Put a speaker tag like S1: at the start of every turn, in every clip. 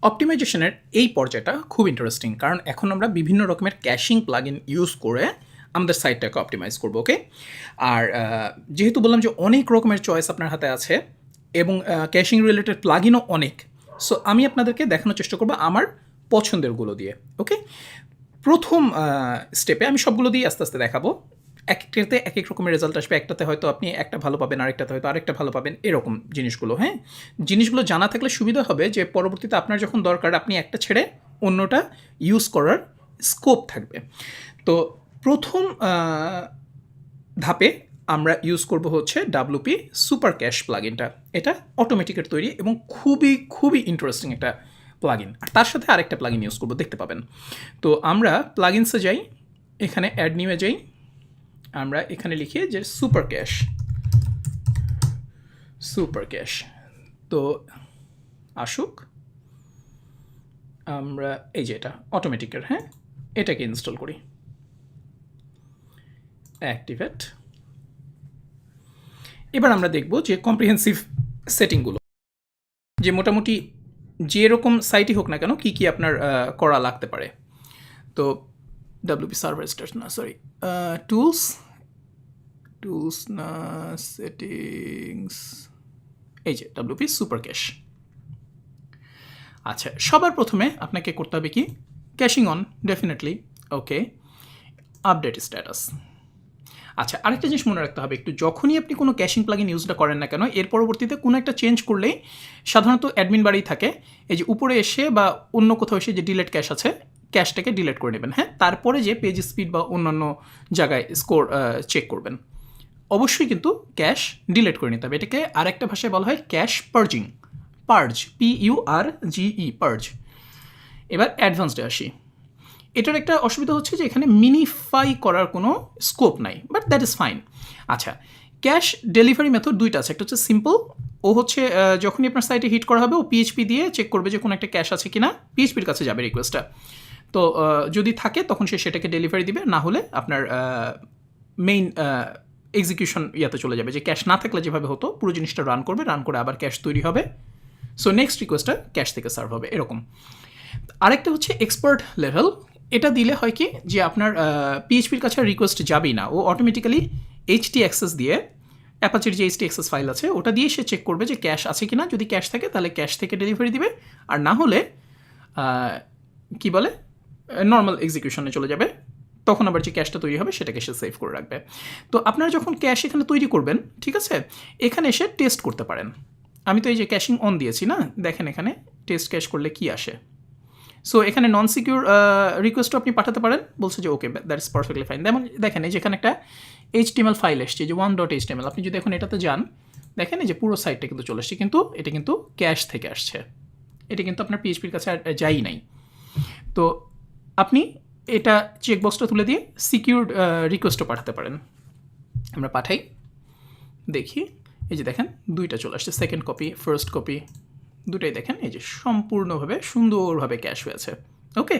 S1: অপটিমাইজেশনের এই পর্যায়টা খুব ইন্টারেস্টিং, কারণ এখন আমরা বিভিন্ন রকমের ক্যাশিং প্লাগইন ইউজ করে আমাদের সাইটটাকে অপটিমাইজ করবো। ওকে, আর যেহেতু বললাম যে অনেক রকমের চয়েস আপনার হাতে আছে এবং ক্যাশিং রিলেটেড প্লাগইনও অনেক, সো আমি আপনাদেরকে দেখানোর চেষ্টা করবো আমার পছন্দেরগুলো দিয়ে। ওকে, প্রথম স্টেপে আমি সবগুলো দিয়ে আস্তে আস্তে দেখাবো। একটাতে এক এক রকমের রেজাল্ট আসবে, একটাতে হয়তো আপনি একটা ভালো পাবেন, আরেকটাতে হয়তো আরেকটা ভালো পাবেন, এরকম জিনিসগুলো। হ্যাঁ, জিনিসগুলো জানা থাকলে সুবিধা হবে যে পরবর্তীতে আপনার যখন দরকার আপনি একটা ছেড়ে অন্যটা ইউজ করার স্কোপ থাকবে। তো প্রথম ধাপে আমরা ইউজ করব হচ্ছে ডাব্লুপি সুপার ক্যাশ প্লাগইনটা। এটা অটোমেটিকের তৈরি এবং খুবই খুবই ইন্টারেস্টিং একটা প্লাগইন। আর তার সাথে আরেকটা প্লাগইন ইউজ করবো, দেখতে পাবেন। তো আমরা প্লাগইনসে যাই, এখানে অ্যাড নিউয়ে যাই, আমরা এখানে লিখি যে সুপার ক্যাশ। তো আসুক, আমরা এই যে এটা অটোমেটিকের, হ্যাঁ, এটাকে ইনস্টল করি, অ্যাক্টিভেট। এবার আমরা দেখব যে কম্প্রিহেন্সিভ সেটিংগুলো, যে মোটামুটি যেরকম সাইটই হোক না কেন কী কী আপনার করা লাগতে পারে। তো ডাব্লিউপি সার্ভার স্টার্ট না, সরি, টুলস না, সেটিংস, এই যে ডাব্লিউপি সুপার ক্যাশ। আচ্ছা, সবার প্রথমে আপনাকে করতে হবে কি, caching on, definitely. Okay, update status. আচ্ছা, আরেকটা জিনিস মনে রাখতে হবে, একটু যখনই আপনি কোনো ক্যাশিং প্লাগইন ইউজটা করেন না কেন, এর পরবর্তীতে কোনো একটা চেঞ্জ করলেই সাধারণত অ্যাডমিন বারেই থাকে, এই যে উপরে এসে বা অন্য কোথাও এসে যে ডিলেট ক্যাশ আছে, ক্যাশটাকে ডিলেট করে নেবেন। হ্যাঁ, তারপরে যে পেজ স্পিড বা অন্যান্য জায়গায় স্কোর চেক করবেন। অবশ্যই কিন্তু ক্যাশ ডিলেট করে নিতে হবে। এটাকে আরেকটা ভাষায় বলা হয় ক্যাশ পার্জিং, PURGE, পার্জ। এবার অ্যাডভান্সডে আসি। এটার একটা অসুবিধা হচ্ছে যে এখানে মিনিফাই করার কোনো স্কোপ নাই, বাট দ্যাট ইজ ফাইন। আচ্ছা, ক্যাশ ডেলিভারি মেথড দুইটা আছে, একটা হচ্ছে সিম্পল, ও হচ্ছে যখনই আপনার সাইটে হিট করা হবে ও পিএইচপি দিয়ে চেক করবে যে কোনো একটা ক্যাশ আছে কিনা, পিএইচপির কাছে যাবে রিকোয়েস্টটা। তো যদি থাকে তখন সে সেটাকে ডেলিভারি দিবে, না হলে আপনার মেইন এক্সিকিউশন ইয়াতে চলে যাবে, যে ক্যাশ না থাকলে যেভাবে হতো পুরো জিনিসটা রান করবে, রান করে আবার ক্যাশ তৈরি হবে, সো নেক্সট রিকোয়েস্টটা ক্যাশ থেকে সার্ভ হবে, এরকম। আরেকটা হচ্ছে এক্সপার্ট লেভেল। এটা দিলে হয় কি, যে আপনার পিএইচপির কাছে রিকোয়েস্ট যাবেই না, ও অটোমেটিক্যালি এইচটি অ্যাক্সেস দিয়ে, অ্যাপাচের যে এইচটি অ্যাক্সেস ফাইল আছে ওটা দিয়ে সে চেক করবে যে ক্যাশ আছে কিনা, যদি ক্যাশ থাকে তাহলে ক্যাশ থেকে ডেলিভারি দিবে, আর না হলে কি বলে নর্মাল এক্সিকিউশনে চলে যাবে, তখন আবার যে ক্যাশটা তৈরি হবে সেটাকে সে সেভ করে রাখবে। তো আপনারা যখন ক্যাশ এখানে তৈরি করবেন, ঠিক আছে, এখানে এসে টেস্ট করতে পারেন। আমি তো এই যে ক্যাশিং অন দিয়েছি না, দেখেন এখানে টেস্ট ক্যাশ করলে কি আসে। সো এখানে নন সিকিউর রিকোয়েস্টও আপনি পাঠাতে পারেন, বলছে যে ওকে, দ্যাট ইজ পারফেক্টলি ফাইন। যেমন দেখেন এই যে এখানে একটা HTML ফাইল এসছে, যে 1.html, আপনি যদি এখন এটাতে যান, দেখেন এই যে পুরো সাইটটা কিন্তু চলে আসছে, কিন্তু এটা কিন্তু ক্যাশ থেকে আসছে, এটা কিন্তু আপনার পিএইচপির কাছে যাই নাই। তো আপনি এটা চেকবক্সটা তুলে দিয়ে সিকিউরড রিকোয়েস্টও পাঠাতে পারেন। আমরা পাঠাই, দেখি, এই যে দেখেন দুইটা চলে আসছে, সেকেন্ড কপি, ফার্স্ট কপি, দুটাই দেখেন এই যে সম্পূর্ণভাবে সুন্দরভাবে ক্যাশ হয়েছে। ওকে,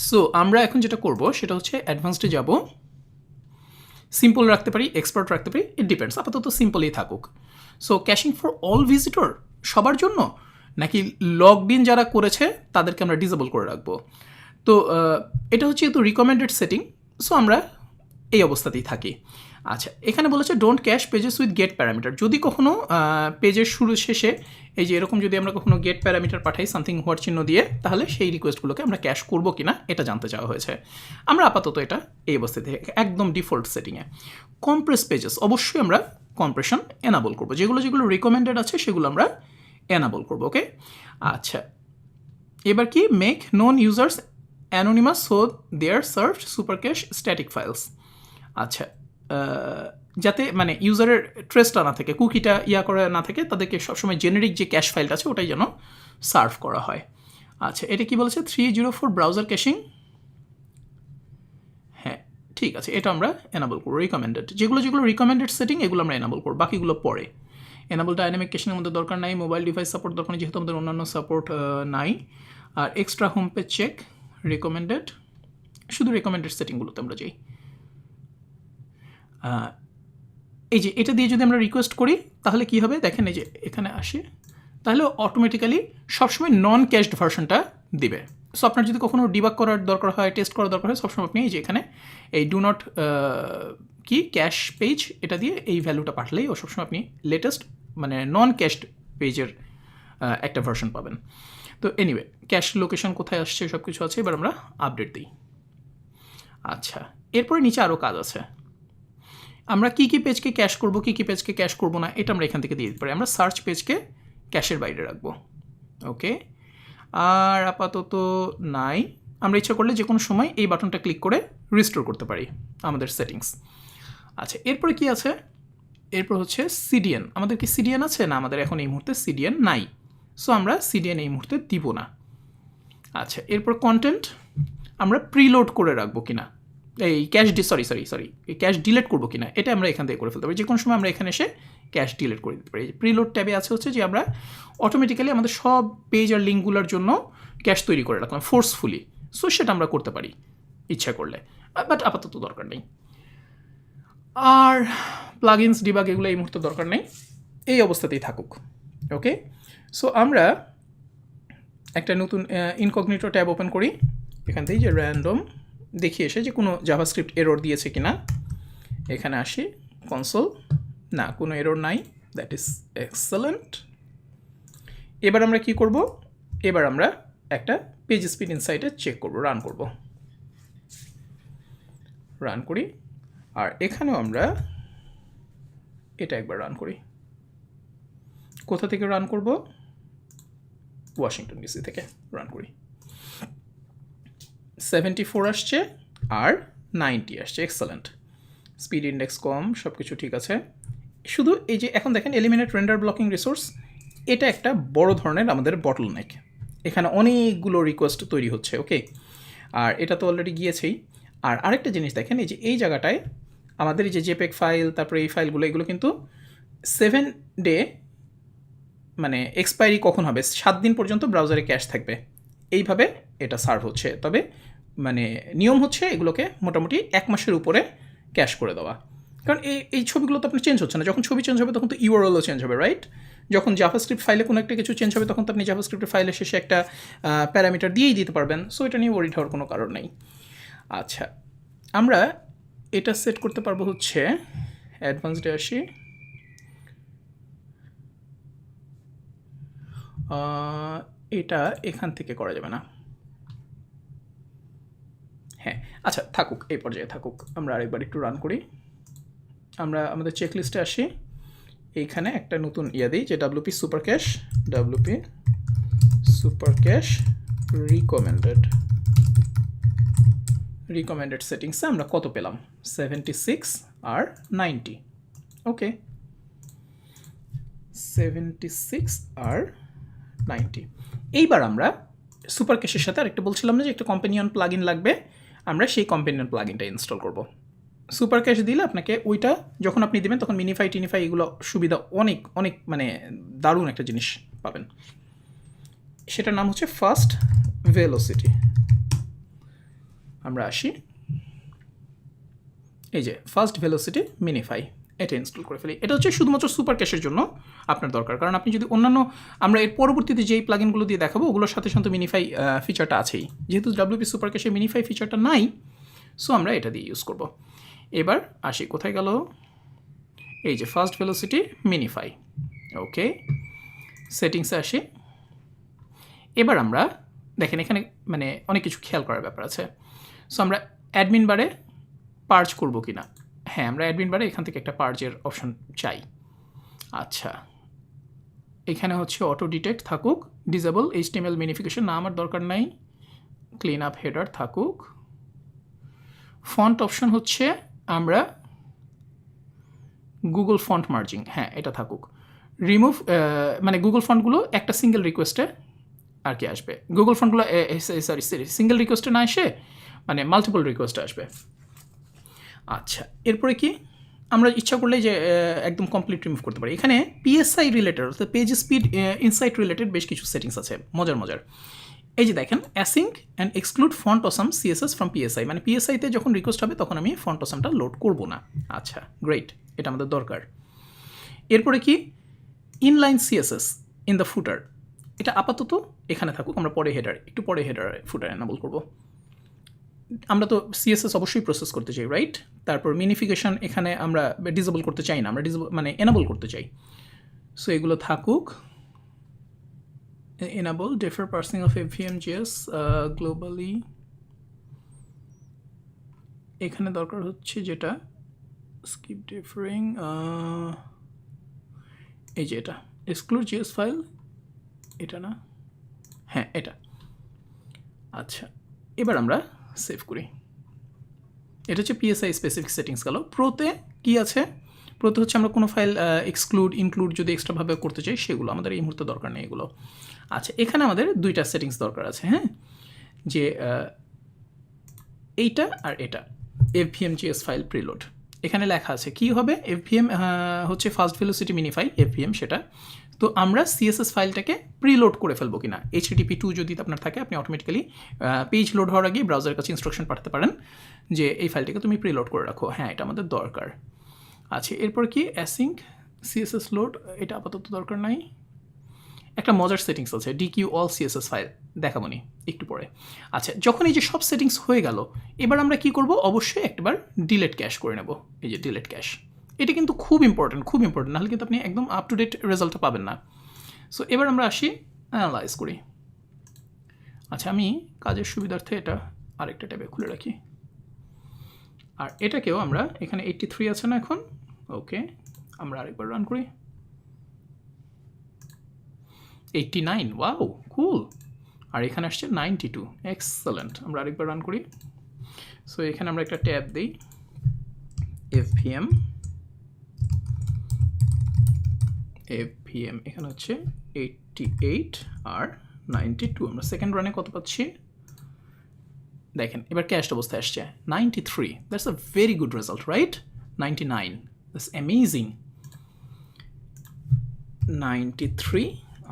S1: সো আমরা এখন যেটা করব সেটা হচ্ছে অ্যাডভান্সডে যাব, সিম্পল রাখতে পারি, এক্সপার্ট রাখতে পারি, ইট ডিপেন্ডস, আপাতত সিম্পলই থাকুক। সো ক্যাশিং ফর অল ভিজিটর, সবার জন্য, নাকি লগড ইন যারা করেছে তাদেরকে আমরা ডিসেবল করে রাখবো। তো এটা হচ্ছে যেহেতু রিকমেন্ডেড সেটিং, সো আমরা এই অবস্থাতেই থাকি। আচ্ছা, এখানে বলেছে don't cache pages with get parameter. যদি কখনো পেজের শুরু শেষে এই যে এরকম যদি আমরা কখনো গেট প্যারামিটার পাঠাই সামথিং হোয়াট চিহ্ন দিয়ে, তাহলে সেই রিকোয়েস্টগুলোকে আমরা ক্যাশ করবো কিনা এটা জানতে চাওয়া হয়েছে। আমরা আপাতত এটা এই অবস্থাতে একদম ডিফল্ট সেটিংয়ে। কম্প্রেস পেজেস, অবশ্যই আমরা কম্প্রেশন এনাবল করবো, যেগুলো যেগুলো রিকমেন্ডেড আছে সেগুলো আমরা এনাবল করবো। ওকে, আচ্ছা, এবার কি, make non users anonymous so they're served super cache static files. আচ্ছা, যাতে মানে ইউজারের ট্রেসটা না থাকে, কুকিটা করা না থাকে, তাদেরকে সবসময় জেনারিক যে ক্যাশ ফাইলটা আছে ওটাই যেন সার্ভ করা হয়। আচ্ছা, এটা কি বলেছে, 304 ব্রাউজার ক্যাশিং, হ্যাঁ ঠিক আছে, এটা আমরা এনাবল করবো। রিকমেন্ডেড, যেগুলো যেগুলো রিকমেন্ডেড সেটিং এগুলো আমরা এনাবল করবো, বাকিগুলো পরে। এনাবল ডাইনামিক ক্যাশিংয়ের মধ্যে দরকার নাই, মোবাইল ডিভাইস সাপোর্ট দরকার নেই, যেহেতু আমাদের অন্যান্য সাপোর্ট নাই। আর extra home page check, recommended, শুধু রিকমেন্ডেড সেটিংগুলোতে আমরা যাই। এই যে এটা দিয়ে যদি আমরা রিকোয়েস্ট করি তাহলে কি হবে, দেখেন এই যে এখানে আসে তাহলে অটোমেটিক্যালি সবসময় নন ক্যাশড ভার্সনটা দিবে। সো আপনার যদি কখনো ডিবাগ করার দরকার হয়, টেস্ট করার দরকার হয়, সবসময় আপনি এই যে এখানে এই ডু নট কি ক্যাশ পেজ এটা দিয়ে এই ভ্যালুটা পাঠালেই ও সবসময় আপনি লেটেস্ট মানে নন ক্যাশড পেজের একটা ভার্সন পাবেন। তো এনিওয়ে ক্যাশ লোকেশন কোথায় আসছে সব কিছু আছে, এবার আমরা আপডেট দিই। আচ্ছা, এরপরে নিচে আরও কাজ আছে। আমরা কী কী পেজকে ক্যাশ করবো, কী কী পেজকে ক্যাশ করবো না, এটা আমরা এখান থেকে দিয়ে দিতে পারি। আমরা সার্চ পেজকে ক্যাশের বাইরে রাখবো, ওকে। আর আপাতত নাই, আমরা ইচ্ছা করলে যে কোনো সময় এই বাটনটা ক্লিক করে রিস্টোর করতে পারি আমাদের সেটিংস। আচ্ছা, এরপরে কি আছে? এরপর হচ্ছে সিডিএন। আমাদের কি সিডিএন আছে? না, আমাদের এখন এই মুহূর্তে সিডিএন নাই। সো আমরা সিডিএন এই মুহূর্তে দিব না। আচ্ছা, এরপর কন্টেন্ট আমরা প্রিলোড করে রাখবো কিনা, এই ক্যাশ এই ক্যাশ ডিলিট করবো কিনা, এটা আমরা এখান থেকে করে ফেলতে পারি। যে কোনো সময় আমরা এখানে এসে ক্যাশ ডিলিট করে দিতে পারি। প্রিলোড ট্যাবে আছে হচ্ছে যে আমরা অটোমেটিক্যালি আমাদের সব পেজ আর লিঙ্কগুলোর জন্য ক্যাশ তৈরি করে রাখলাম ফোর্সফুলি। সো সেটা আমরা করতে পারি ইচ্ছা করলে, বাট আপাতত দরকার নেই। আর প্লাগইনস ডিবাগ এগুলো এই মুহূর্তে দরকার নেই, এই অবস্থাতেই থাকুক, ওকে। সো আমরা একটা নতুন ইনকগনিটো ট্যাব ওপেন করি। এখান থেকে যে র্যান্ডম দেখি এসে যে কোনো জাভাস্ক্রিপ্ট এরর দিয়েছে কিনা। এখানে আসি কনসোল, না কোনো এরর নাই, দ্যাট ইজ এক্সেলেন্ট। এবার আমরা কি করব? এবার আমরা একটা পেজ স্পিড ইনসাইটে চেক করব, রান করি। আর এখানেও আমরা এটা একবার রান করি। কোথা থেকে রান করব? ওয়াশিংটন ডিসি থেকে রান করি। 74 আসছে আর 90 আসছে, এক্সেলেন্ট। স্পিড ইন্ডেক্স কম, সব কিছু ঠিক আছে। শুধু এই যে এখন দেখেন এলিমিনেট রেন্ডার ব্লকিং রিসোর্স, এটা একটা বড় ধরনের আমাদের বটলনেক। এখানে অনেকগুলো রিকোয়েস্ট তৈরি হচ্ছে, ওকে। আর এটা তো অলরেডি গিয়েছেই। আর আরেকটা জিনিস দেখেন, এই যে এই জায়গাটায় আমাদের এই যে জেপেক ফাইল, তারপরে এই ফাইলগুলো, এগুলো কিন্তু 7 ডে মানে এক্সপায়ারি কখন হবে, 7 দিন পর্যন্ত ব্রাউজারে ক্যাশ থাকবে। এইভাবে এটা সার্ভ হচ্ছে। তবে মানে নিয়ম হচ্ছে এগুলোকে মোটামুটি 1 মাসের উপরে ক্যাশ করে দেওয়া। কারণ এই ছবিগুলো তো আপনার চেঞ্জ হচ্ছে না। যখন ছবি চেঞ্জ হবে তখন তো ইউআরএলও চেঞ্জ হবে, রাইট? যখন জাভাস্ক্রিপ্ট ফাইলে কোনো একটা কিছু চেঞ্জ হবে তখন তো আপনি জাভাস্ক্রিপ্টের ফাইলের শেষে একটা প্যারামিটার দিয়েই দিতে পারবেন। সো এটা নিয়ে ওয়ারিড হওয়ার কোনো কারণ নেই। আচ্ছা, আমরা এটা সেট করতে পারবো হচ্ছে অ্যাডভান্সডে আসি। এটা এখান থেকে করা যাবে না, হ্যাঁ। আচ্ছা থাকুক, এই পর্যায়ে থাকুক। আমরা আরেকবার একটু রান করি। আমরা আমাদের চেকলিস্টে আসি। এইখানে একটা নতুন দিই যে WP সুপার ক্যাশ রিকমেন্ডেড সেটিংসে আমরা কত পেলাম? 76 আর 90, ওকে। 76 আর 90। এইবার আমরা সুপার ক্যাশের সাথে আরেকটা বলছিলাম না যে একটা কম্পেনিয়ন প্লাগইন লাগবে, আমরা সেই কম্পেনিয়ন প্লাগইনটা ইনস্টল করব। সুপার ক্যাশ দিলে আপনাকে ওইটা যখন আপনি দেবেন তখন মিনিফাই টিনিফাই এগুলো সুবিধা অনেক অনেক মানে দারুণ একটা জিনিস পাবেন। সেটার নাম হচ্ছে ফাস্ট ভেলোসিটি। আমরা আসি, এই যে ফাস্ট ভেলোসিটি মিনিফাই, এটা ইনস্টল করে ফেলি। এটা হচ্ছে শুধুমাত্র সুপার ক্যাশের জন্য আপনার দরকার। কারণ আপনি যদি অন্যান্য, আমরা এর পরবর্তীতে যেই প্লাগইনগুলো দিয়ে দেখাবো ওগুলোর সাথে সাথে মিনিফাই ফিচারটা আছেই। যেহেতু WP সুপার ক্যাশে মিনিফাই ফিচারটা নাই, সো আমরা এটা দিয়ে ইউজ করব। এবার আসি, কোথায় গেল? এই যে ফাস্ট ভেলোসিটি মিনিফাই, ওকে। সেটিংসে আসি। এবার আমরা দেখেন এখানে মানে অনেক কিছু খেয়াল করার ব্যাপার আছে। সো আমরা অ্যাডমিন বারে পার্জ করবো কি না? হ্যাঁ, আমরা অ্যাডমিন বারে এখান থেকে একটা পার্জের অপশন চাই। আচ্ছা, এখানে হচ্ছে অটো ডিটেক্ট থাকুক, ডিসেবল HTML মিনিফিকেশন না, আমার দরকার নাই। ক্লিন আপ হেডার থাকুক। ফন্ট অপশন হচ্ছে আমরা গুগল ফন্ট মার্জিং, হ্যাঁ এটা থাকুক। রিমুভ মানে গুগল ফন্টগুলো একটা সিঙ্গেল রিকোয়েস্টে আর কি আসবে। গুগল ফন্টগুলো সিঙ্গেল রিকোয়েস্টে না এসে মানে মাল্টিপল রিকোয়েস্টে আসবে। আচ্ছা, এরপরে কি আমরা ইচ্ছা করলে যে একদম কমপ্লিট রিমুভ করতে পারি। এখানে PSI রিলেটেড অর্থাৎ পেজ স্পিড ইনসাইট রিলেটেড বেশ কিছু সেটিংস আছে মজার। এই যে দেখেন async and exclude font awesome CSS from PSI, মানে PSI-তে যখন রিকোয়েস্ট হবে তখন আমি ফন্ট অসামটা লোড করব না। আচ্ছা গ্রেট, এটা আমাদের দরকার। এরপরে কি ইনলাইন CSS, ইন দ্য ফুটার, এটা আপাতত এখানে থাকুক, আমরা পরে একটু পরে ফুটার এনাবল করব। আমরা তো সিএসএস অবশ্যই প্রসেস করতে চাই, রাইট? তারপর মিনিফিকেশন এখানে আমরা ডিসেবল করতে চাই না, আমরা মানে এনাবল করতে চাই। সো এগুলো থাকুক। enable defer parsing of FVM.js globally, এখানে দরকার হচ্ছে যেটা skip deferring, এই যে এটা exclude js ফাইল, এটা না, হ্যাঁ এটা। আচ্ছা, এবার আমরা সেভ করি। এটা হচ্ছে পিএসআই স্পেসিফিক সেটিংস গেল। প্রোতে কি আছে? প্রোতে হচ্ছে আমরা কোনো ফাইল এক্সক্লুড ইনক্লুড যদি এক্সট্রাভাবে করতে চাই সেগুলো আমাদের এই মুহূর্তে দরকার নেই এগুলো। আচ্ছা, এখানে আমাদের দুইটা সেটিংস দরকার আছে, হ্যাঁ, যে এইটা আর এটা FVM.js ফাইল প্রিলোড। এখানে লেখা আছে কি হবে, FVM হচ্ছে ফাস্ট ভেলোসিটি মিনিফাই FVM সেটা। তো আমরা সিএসএস ফাইলটাকে প্রিলোড করে ফেলবো কিনা, HTTP2 যদি আপনার থাকে আপনি অটোমেটিক্যালি পেজ লোড হওয়ার আগে ব্রাউজারের কাছে ইনস্ট্রাকশন পাঠাতে পারেন যে এই ফাইলটাকে তুমি প্রিলোড করে রাখো। হ্যাঁ, এটা আমাদের দরকার। আচ্ছা, এরপর কি অ্যাসিঙ্ক সিএসএস লোড, এটা আপাতত দরকার নাই। একটা মজার সেটিংস আছে DQ অল CSS ফাইল, দেখাবো নি একটু পরে। আচ্ছা, যখন এই যে সব সেটিংস হয়ে গেল, এবার আমরা কি করব, অবশ্যই একবার ডিলেট ক্যাশ করে নেব। এই যে ডিলেট ক্যাশ, এটা কিন্তু খুব ইম্পর্টেন্ট, নাহলে কিন্তু আপনি একদম আপ টু ডেট রেজাল্টটা পাবেন না। সো এবার আমরা আসি অ্যানালাইজ করি। আচ্ছা, আমি কাজের সুবিধার্থে এটা আরেকটা ট্যাবে খুলে রাখি। আর এটাকেও আমরা এখানে 83 আছে না এখন, ওকে, আমরা আরেকবার রান করি। 89, ওয়াও কুল। আর এখানে আসছে 92, এক্সেলেন্ট। আমরা আরেকবার রান করি। সো এখানে আমরা একটা ট্যাব দিই, FVM, এখানে হচ্ছে 88 আর 92। আমরা সেকেন্ড রানে কত পাচ্ছি দেখেন, এবার ক্যাশড অবস্থায় আসছে 93। That's a very good result, right? 99, that's amazing. 93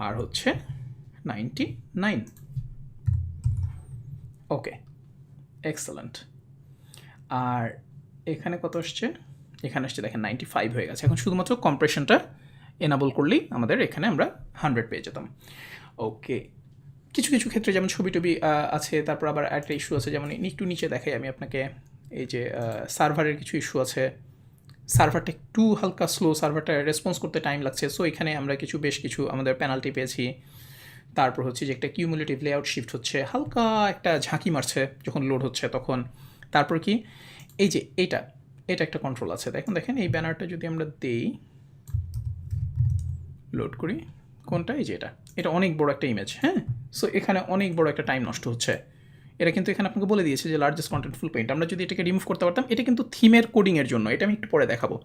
S1: আর হচ্ছে 99, ওকে, এক্সেলেন্ট। আর এখানে কত আসছে, এখানে আসছে দেখেন 95 হয়ে গেছে। এখন শুধুমাত্র কম্প্রেশনটা এনাবল করলেই আমাদের এখানে আমরা 100 পেয়ে যেতাম। ওকে, কিছু কিছু ক্ষেত্রে যেমন ছবি টবি আছে, তারপর আবার একটা ইস্যু আছে, যেমন একটু নিচে দেখাই আমি আপনাকে, এই যে সার্ভারের কিছু ইস্যু আছে, সার্ভারটা একটু হালকা স্লো, সার্ভারটা রেসপন্স করতে টাইম লাগছে। সো এখানে আমরা বেশ কিছু আমাদের পেনাল্টি পেয়েছি। তারপর হচ্ছে যে একটা কিউমুলেটিভ লেআউট শিফট হচ্ছে, হালকা একটা ঝাঁকি মারছে যখন লোড হচ্ছে তখন। তারপর কি, এই যে এটা একটা কন্ট্রোল আছে, দেখেন এই ব্যানারটা যদি আমরা দেই, লোড করি কোনটা, এই যে এটা অনেক বড় একটা ইমেজ, হ্যাঁ। সো এখানে অনেক বড় একটা টাইম নষ্ট হচ্ছে। এটা কিন্তু এখানে আপনাকে বলে দিয়েছে যে লার্জেস্ট কন্টেন্টফুল পেইন্ট। আমরা যদি এটাকে রিমুভ করতে পারতাম, এটা কিন্তু থিমের কোডিংয়ের জন্য, এটা আমি একটু পরে দেখাবো।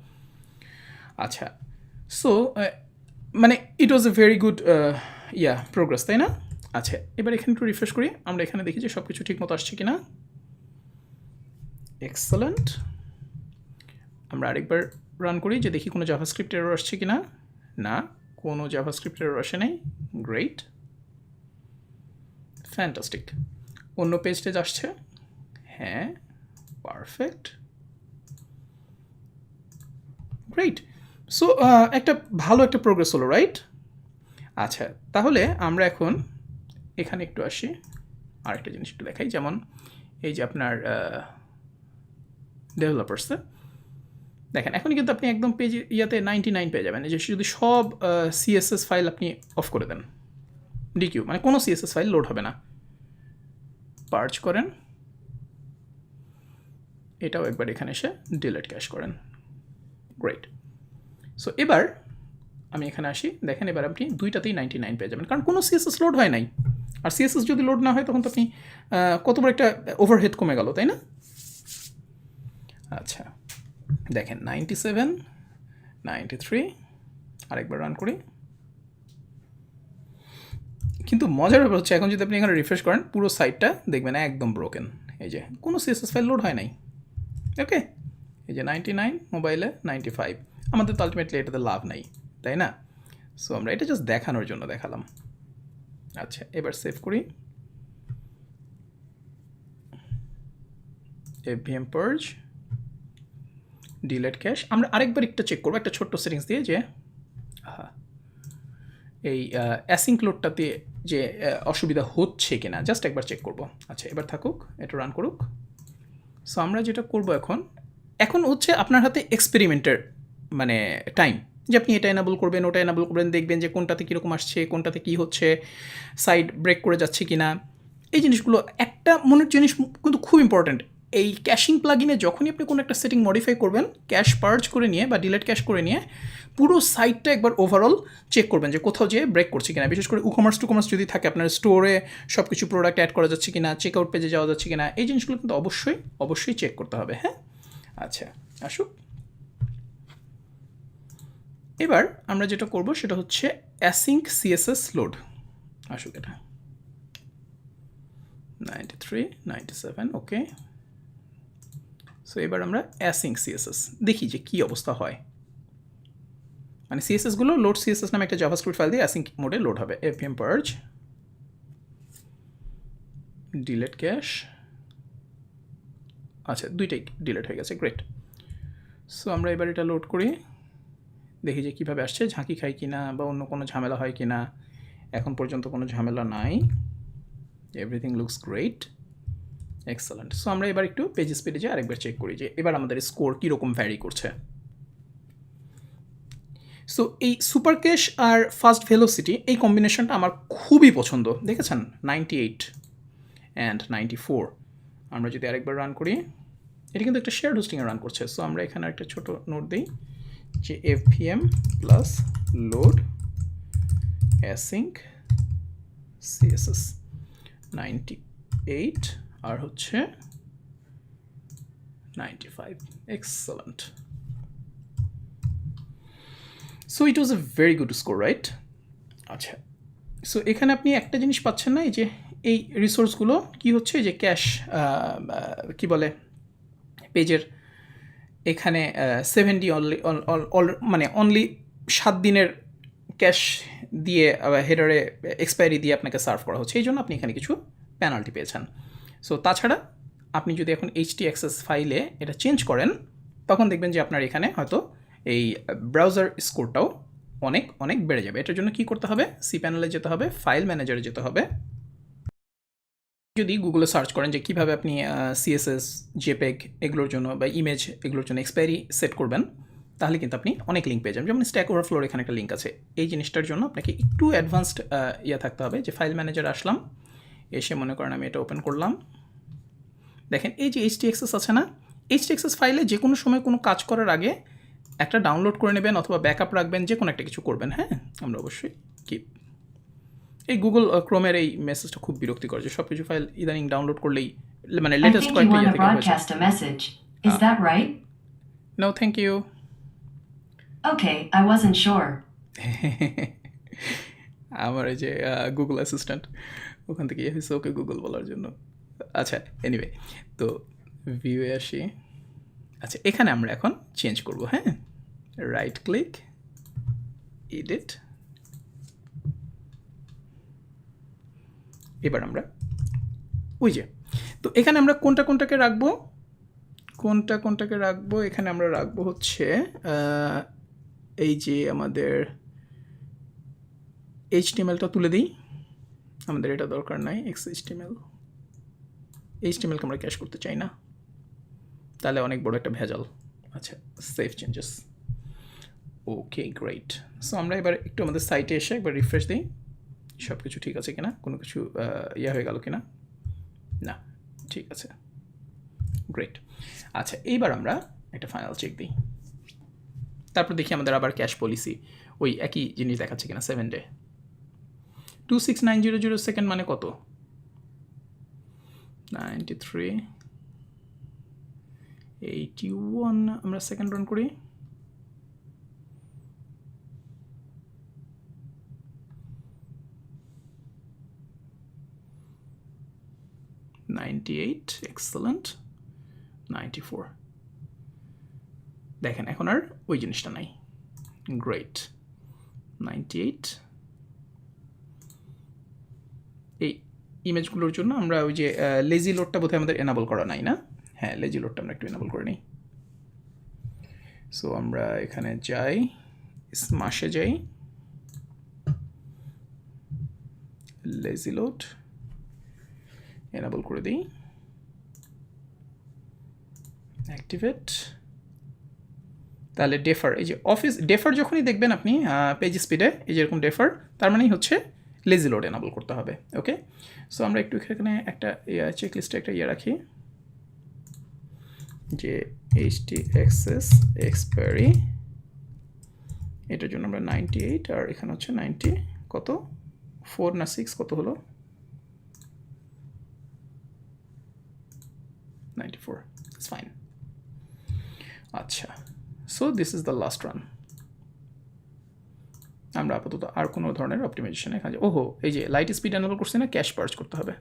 S1: আচ্ছা, সো মানে ইট ওয়াজ এ ভেরি গুড প্রোগ্রেস, তাই না? আচ্ছা, এবার এখানে একটু রিফ্রেশ করি, আমরা এখানে দেখি যে সব কিছু ঠিক মতো আসছে কিনা। এক্সেলেন্ট। আমরা আরেকবার রান করি যে দেখি কোনো জাভাস্ক্রিপ্ট এরর আসছে কিনা। না, কোনো জাভাস্ক্রিপ্ট এরর আসে নাই। Great, fantastic. অন্য পেজটেজ আসছে, হ্যাঁ, পারফেক্ট, গ্রেট। সো একটা ভালো একটা প্রোগ্রেস হলো, রাইট? আচ্ছা, তাহলে আমরা এখন এখানে একটু আসি, আরেকটা জিনিস একটু দেখাই, যেমন এই যে আপনার ডেভেলপার্সে দেখেন, এখন কিন্তু আপনি একদম পেজ 99 পেয়ে যাবেন, যে যদি সব CSS ফাইল আপনি অফ করে দেন, DQ মানে কোনো CSS ফাইল লোড হবে না। পার্চ করেন, এটাও একবার এখানে এসে ডিলিট ক্যাশ করেন, গ্রেট। সো এবার আমি এখানে আসি, দেখেন এবার আপনি দুইটাতেই 99 পেয়ে যাবেন, কারণ কোনো CSS লোড হয় নাই। আর CSS যদি লোড না হয় তখন তো আপনি কত বড় একটা ওভারহেড কমে গেল, তাই না? আচ্ছা, দেখেন 97, 93, আরেকবার রান করি। কিন্তু মজার ব্যাপার হচ্ছে, এখন যদি আপনি এখানে রিফ্রেশ করেন, পুরো সাইটটা দেখবেন একদম ব্রোকেন। এই যে কোনো CSS ফাইল লোড হয় নাই, ওকে। এই যে 99 মোবাইলে, 95, আমাদের তো আলটিমেটলি এটাতে লাভ নাই, তাই না? সো আমরা এটা জাস্ট দেখানোর জন্য দেখালাম। আচ্ছা, এবার সেভ করি, FVM purge, ডিলেট ক্যাশ। আমরা আরেকবার একটা চেক করবো একটা ছোট্ট সেটিংস দিয়ে, যে এই অ্যাসিঙ্ক লোডটাতে যে অসুবিধা হচ্ছে কিনা জাস্ট একবার চেক করব। আচ্ছা এবার থাকুক, এটা রান করুক। সো আমরা যেটা করব এখন হচ্ছে আপনার হাতে এক্সপেরিমেন্টের মানে টাইম, যে আপনি এটা এনাবল করবেন, ওটা এনাবল করবেন, দেখবেন যে কোনটাতে কীরকম আসছে, কোনটাতে কী হচ্ছে, সাইড ব্রেক করে যাচ্ছে কি না। এই জিনিসগুলো একটা মনের জিনিস কিন্তু খুব ইম্পর্ট্যান্ট। এই ক্যাশিং প্লাগইনে যখনই আপনি কোনো একটা সেটিং মডিফাই করবেন, ক্যাশ পার্জ করে নিয়ে বা ডিলেট ক্যাশ করে নিয়ে পুরো সাইটটা একবার ওভারঅল চেক করবেন যে কোথাও যেয়ে ব্রেক করছে কিনা। বিশেষ করে ইকমার্স টুকমার্স যদি থাকে, আপনার স্টোরে সব কিছু প্রোডাক্ট অ্যাড করা যাচ্ছে কিনা, চেক আউট পেজে যাওয়া যাচ্ছে কিনা, এই জিনিসগুলো কিন্তু অবশ্যই চেক করতে হবে। হ্যাঁ, আচ্ছা আসুক। এবার আমরা যেটা করব সেটা হচ্ছে অ্যাসিঙ্ক সিএসএস লোড। আসুক এটা 93 97 ওকে। সো এবার আমরা অ্যাসিঙ্ক সিএসএস দেখি যে কী অবস্থা হয়। মানে সিএসএসগুলো লোড সিএসএস নামে একটা জাভাস্ক্রিপ্ট ফাইল দিয়ে অ্যাসিঙ্ক মোডে লোড হবে। এফপিএম পার্জ ডিলেট ক্যাশ, আচ্ছা দুইটাই ডিলেট হয়ে গেছে, গ্রেট। সো আমরা এবার এটা লোড করি, দেখি যে কীভাবে আসছে, ঝাঁকি খাই কিনা বা অন্য কোনো ঝামেলা হয় কিনা। এখন পর্যন্ত কোনো ঝামেলা নাই, everything looks great, excellent. So আমরা এবার একটু পেজ স্পিডে যে আরেকবার চেক করি যে এবার আমাদের স্কোর কীরকম ভ্যারি করছে। সো এই সুপার ক্যাশ আর ফাস্ট ভেলোসিটি এই কম্বিনেশনটা আমার খুবই পছন্দ, দেখেছেন 98 অ্যান্ড 94। আমরা যদি আরেকবার রান করি, এটা কিন্তু একটা শেয়ার হোস্টিংয়ে রান করছে। সো আমরা এখানে একটা ছোট নোট দিই যে এফপিএম প্লাস লোড অ্যাসিঙ্ক সিএসএস 98 আর হচ্ছে 95, excellent. So it was a very good score, right? আচ্ছা, সো এখানে আপনি একটা জিনিস পাচ্ছেন না, এই যে এই রিসোর্সগুলো কি হচ্ছে, যে ক্যাশ কি বলে পেজের এখানে 70 মানে অনলি 7 দিনের ক্যাশ দিয়ে হেডারে এক্সপায়ারি দিয়ে আপনাকে সার্ভ করা হচ্ছে, এই জন্য আপনি এখানে কিছু পেনাল্টি পেয়েছেন। সো তাছাড়া আপনি যদি এখন HTXS ফাইলে এটা চেঞ্জ করেন, তখন দেখবেন যে আপনার এখানে হয়তো এই ব্রাউজার স্কোরটাও অনেক বেড়ে যাবে। এটার জন্য কি করতে হবে, সি প্যানেলে যেতে হবে, ফাইল ম্যানেজারে যেতে হবে। যদি গুগলে সার্চ করেন যে কীভাবে আপনি সিএসএস, জেপেগ এগুলোর জন্য বা ইমেজ এগুলোর জন্য এক্সপায়ারি সেট করবেন, তাহলে কিন্তু আপনি অনেক লিঙ্ক পেয়ে যাবেন। যেমন স্ট্যাক ওভারফ্লোর এখানে একটা লিঙ্ক আছে। এই জিনিসটার জন্য আপনাকে একটু অ্যাডভান্সড থাকতে হবে, যে ফাইল ম্যানেজারে আসলাম, এসে মনে করেন আমি এটা ওপেন করলাম, দেখেন এই যে HTXS আছে না, HTXS ফাইলে যে কোনো সময় কোনো কাজ করার আগে একটা ডাউনলোড করে নেবেন অথবা ব্যাকআপ রাখবেন, যে কোনো একটা কিছু করবেন। হ্যাঁ, আমরা অবশ্যই কিপ। এই গুগল ক্রোমের এই মেসেজটা খুব বিরক্তিকর, যে সব কিছু ফাইল ইদানিং ডাউনলোড করলেই মানে লেটেস্ট কয়েকটা ইয়ে থেকে
S2: Is that right?
S1: No thank you.
S2: Okay, I wasn't sure.
S1: আমার এই যে গুগল অ্যাসিস্ট্যান্ট, ওখান থেকে ইয়ে হয়েছে ওকে গুগল বলার জন্য। আচ্ছা এনিওয়ে, তো ভিউয়ে আসি। আচ্ছা এখানে আমরা এখন চেঞ্জ করব। হ্যাঁ, রাইট ক্লিক, এডিট। এবার আমরা ওই যে, তো এখানে আমরা কোনটাকে রাখবো, এখানে আমরা রাখবো হচ্ছে এই যে আমাদের HTML-টা তুলে দিই, আমাদের এটা দরকার নাই। HTML-কে আমরা ক্যাশ করতে চাই না, তাহলে অনেক বড় একটা ভেজাল। আচ্ছা, save changes, okay great. So আমরা এবার একটু আমাদের সাইটে এসে একবার রিফ্রেশ দিই, সব কিছু ঠিক আছে কিনা, কোনো কিছু হয়ে গেল কিনা, না ঠিক আছে, গ্রেট। আচ্ছা এইবার আমরা একটা ফাইনাল চেক দিই, তারপর দেখি আমাদের আবার ক্যাশ পলিসি ওই একই জিনিস দেখাচ্ছে কিনা। 7 ডে 26900 সেকেন্ড মানে কত, 93 81। আমরা সেকেন্ড রান করি, এক্সেলেন্ট, 94। দেখেন এখন আর ওই জিনিসটা নাই, গ্রেট। 98। এই ইমেজগুলোর জন্য আমরা ওই যে লেজি লোডটা বোধহয় আমাদের এনাবল করা নাই না, হ্যাঁ লেজি লোডটা আমরা একটু এনাবল করে নিই। সো আমরা এখানে যাই, স্মাশে যাই, লেজি লোড এনেবল করে দিই, অ্যাক্টিভেট। তাহলে ডেফার, এই যে অফিস ডেফার যখনই দেখবেন আপনি পেজ স্পিডে এই যেরকম ডেফার, তার মানেই হচ্ছে লেজি লোড এনেবল করতে হবে। ওকে, সো আমরা একটু এখানে একটা চেকলিস্টে একটা রাখি যে htaccess expiry, এটার জন্য আমরা 98 আর এখানে হচ্ছে 90 কত 4 না 6 কত হলো 94, it's fine। আচ্ছা, so this is the last run. আমরা আপাতত আর কোনো ধরনের অপটিমাইজেশন এখানে, ওহো এই যে লাইট স্পিড এনেবল করছি না, ক্যাশ পার্চ করতে হবে।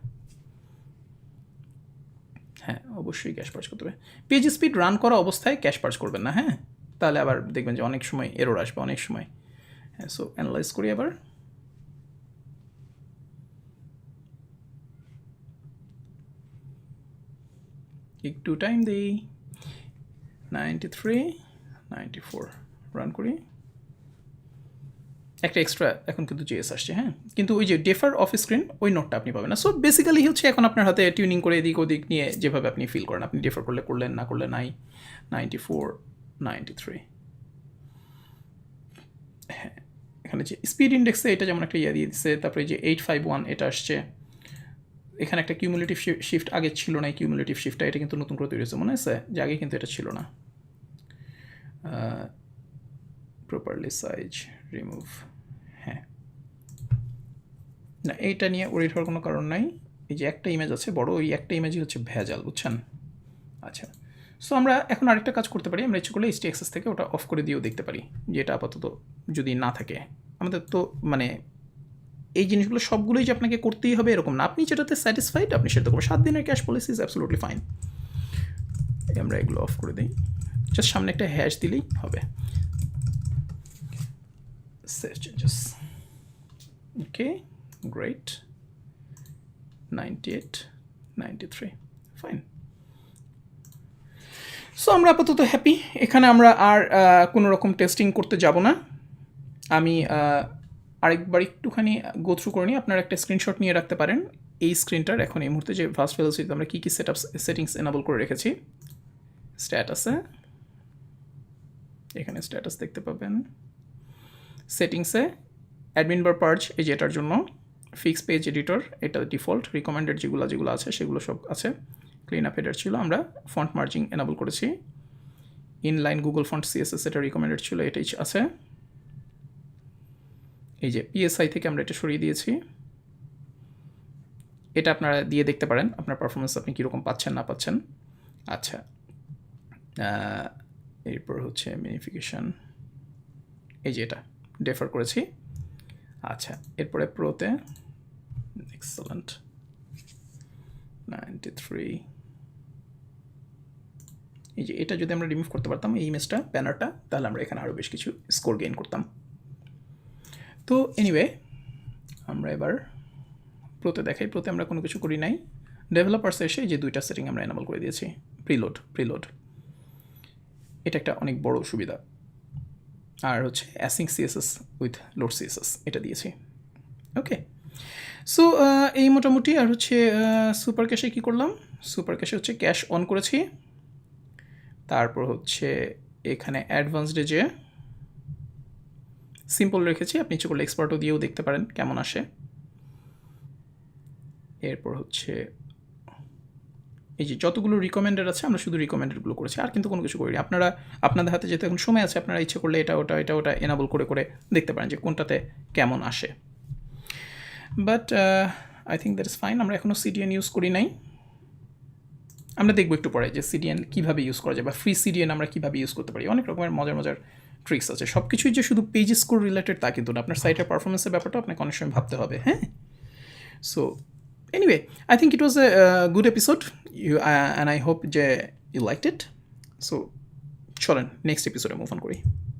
S1: হ্যাঁ অবশ্যই ক্যাশ পার্চ করতে হবে। পেজ স্পিড রান করা অবস্থায় ক্যাশ পার্চ করবেন না, হ্যাঁ, তাহলে আবার দেখবেন যে অনেক সময় এরর আসবে অনেক সময়। হ্যাঁ, সো অ্যানালাইজ করি আবার। একটু টাইম দিই, 93 94 রান করি। একটা এক্সট্রা এখন কিন্তু জিএস আসছে, হ্যাঁ, কিন্তু ওই যে ডেফার অফ স্ক্রিন ওই নোটটা আপনি পাবেন না। সো বেসিক্যালি হচ্ছে এখন আপনার হাতে টিউনিং করে এদিক ওদিক নিয়ে যেভাবে আপনি ফিল করেন, আপনি ডেফার করলে করলেন, না করলে নাই। 94 93, হ্যাঁ এখানে যে স্পিড ইন্ডেক্সে এটা যেমন একটা দিয়ে দিচ্ছে, তারপরে যে 851 এটা আসছে। এখানে একটা কিউমুলেটিভ শিফট আগে ছিল না, কিউমুলেটিভ শিফটটা এটা কিন্তু নতুন করে তৈরি হয়েছে, মনে আছে যে আগে কিন্তু এটা ছিল না। প্রপারলি সাইজ রিমুভ, হ্যাঁ না এইটা নিয়ে ওরিড হওয়ার কোনো কারণ নাই। এই যে একটা ইমেজ আছে বড়, ওই একটা ইমেজই হচ্ছে ভেজাল, বুঝছেন। আচ্ছা, সো আমরা এখন আরেকটা কাজ করতে পারি, আমরা ইচ্ছে করলে htaccess থেকে ওটা অফ করে দিয়েও দেখতে পারি যে এটা আপাতত যদি না থাকে। আমাদের তো মানে এই জিনিসগুলো সবগুলোই যে আপনাকে করতেই হবে এরকম না, আপনি যেটাতে স্যাটিসফাইড আপনি সেটা করবেন। 7 দিনের cash policy is absolutely fine. আমরা এগুলো অফ করে দিই, জাস্ট সামনে একটা হ্যাশ দিলেই হবে। Save changes, okay great, 98 93 fine. So আমরা আপাতত হ্যাপি। এখানে আমরা আর কোনো রকম টেস্টিং করতে যাব না। আমি আরেকবার একটুখানি গো থ্রু করে নিই, আপনারা একটা স্ক্রিনশট নিয়ে রাখতে পারেন এই স্ক্রিনটার। এখন এই মুহূর্তে যে ফাস্ট ভেলোসিটিতে আমরা কী কী সেটিংস এনেবল করে রেখেছি। স্ট্যাটাসে এখানে স্ট্যাটাস দেখতে পাবেন, সেটিংসে অ্যাডমিন বার পার্জ এই যে এটার জন্য, ফিক্স পেজ এডিটর এটা ডিফল্ট, রিকমেন্ডেড যেগুলো আছে সেগুলো সব আছে। ক্লিন আপ হেডার ছিল, আমরা ফন্ট মার্জিং এনেবল করেছি। ইনলাইন গুগল ফন্ট সিএসএস এটা রিকমেন্ডেড ছিল, এটাই আছে। এই যে পিএসআই থেকে আমরা এটা সরিয়ে দিয়েছি, এটা আপনারা দিয়ে দেখতে পারেন আপনার পারফরমেন্স আপনি কীরকম পাচ্ছেন না পাচ্ছেন। আচ্ছা, এরপর হচ্ছে মিনিফিকেশান, এই যে এটা ডেফার করেছি। আচ্ছা, এরপরে প্রোতে এক্সেলেন্ট 93, এই যে এটা যদি আমরা রিমুভ করতে পারতাম এই ইমেজটা ব্যানারটা, তাহলে আমরা এখানে আরও বেশ কিছু স্কোর গেইন করতাম। তো এনিওয়ে আমরা এবার প্রোতে দেখাই, প্রোতে আমরা কোনো কিছু করি নাই। ডেভেলপার্সে এসে যে দুইটা সেটিং আমরা এনেবল করে দিয়েছি, প্রিলোড এটা একটা অনেক বড় সুবিধা। আর হচ্ছে async CSS with load CSS এটা দিয়েছি। ওকে, সো এই মোটামুটি। আর হচ্ছে সুপার ক্যাশে কী করলাম, সুপার ক্যাশে হচ্ছে ক্যাশ অন করেছি, তারপর হচ্ছে এখানে অ্যাডভান্সডে যে সিম্পল রেখেছি, আপনি ইচ্ছে করলে এক্সপার্টও দিয়েও দেখতে পারেন কেমন আসে। এরপর হচ্ছে এই যে যতগুলো রিকমেন্ডেড আছে আমরা শুধু রিকমেন্ডেডগুলো করেছি, আর কিন্তু কোনো কিছু করিনি। আপনাদের হাতে যেহেতু এখন সময় আছে, আপনারা ইচ্ছে করলে এটা ওটা এনাবল করে দেখতে পারেন যে কোনটাতে কেমন আসে। But I think that is fine. আমরা এখনও সিডিএন ইউজ করি নাই, আমরা দেখবো একটু পরে যে সিডিএন কীভাবে ইউজ করা যায় বা ফ্রি সিডিএন আমরা কীভাবে ইউজ করতে পারি। অনেক রকমের মজার ট্রিক্স আছে, সব কিছুই যে শুধু পেজ স্কোর রিলেটেড তা কিন্তু না, আপনার সাইটের পারফরমেন্সের ব্যাপারটা আপনাকে অনেক সময় ভাবতে হবে। হ্যাঁ, so anyway, I think it was a good episode, and I hope you liked it. So চলেন নেক্সট এপিসোডে মুভ অন করি।